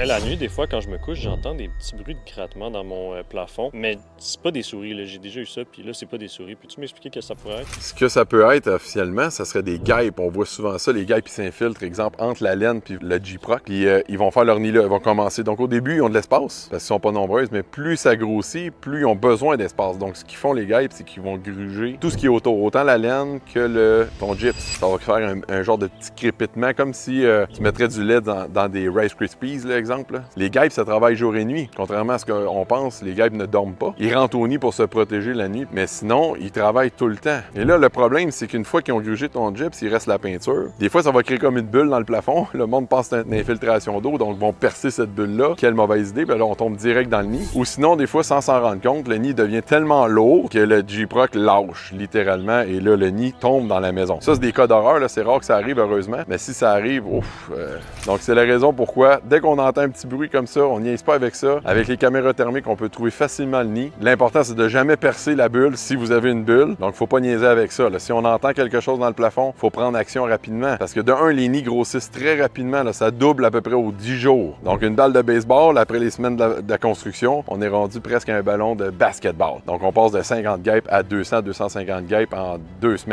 La nuit, des fois, quand je me couche, j'entends des petits bruits de grattement dans mon plafond, mais c'est pas des souris, là. J'ai déjà eu ça, puis là, c'est pas des souris. Peux-tu m'expliquer que ça pourrait être? Ce que ça peut être officiellement, ça serait des guêpes. On voit souvent ça, les guêpes qui s'infiltrent, exemple, entre la laine puis le J-Proc. Puis ils vont faire leur nid là, ils vont commencer. Donc au début, ils ont de l'espace, parce qu'ils sont pas nombreuses, mais plus ça grossit, plus ils ont besoin d'espace. Donc ce qu'ils font, les guêpes, c'est qu'ils vont gruger tout ce qui est autour, autant la laine que ton gyps. Ça va faire un genre de petit crépitement, comme si tu mettrais du lait dans des Rice Krispies, là, exemple. Là. Les guêpes, ça travaille jour et nuit. Contrairement à ce qu'on pense, les guêpes ne dorment pas. Ils rentrent au nid pour se protéger la nuit, mais sinon, ils travaillent tout le temps. Et là, le problème, c'est qu'une fois qu'ils ont grugé ton gyps, il reste la peinture. Des fois, ça va créer comme une bulle dans le plafond. Le monde pense que c'est une infiltration d'eau, donc ils vont percer cette bulle-là. Quelle mauvaise idée, puis là, on tombe direct dans le nid. Ou sinon, des fois, sans s'en rendre compte, le nid devient tellement lourd que le J-Proc lâche, littéralement, et là, le nid tombe dans la maison. Ça, c'est des cas d'horreur, là. C'est rare que ça arrive, heureusement. Mais si ça arrive, ouf. Donc, c'est la raison pourquoi, dès qu'on entend un petit bruit comme ça, on niaise pas avec ça. Avec les caméras thermiques, on peut trouver facilement le nid. L'important, c'est de jamais percer la bulle si vous avez une bulle. Donc, faut pas niaiser avec ça. Là. Si on entend quelque chose dans le plafond, faut prendre action rapidement. Parce que de un, les nids grossissent très rapidement. Là. Ça double à peu près aux 10 jours. Donc, une balle de baseball, après les semaines de la construction, on est rendu presque à un ballon de basketball. Donc, on passe de 50 guêpes à 200, 250 guêpes en 2 semaines.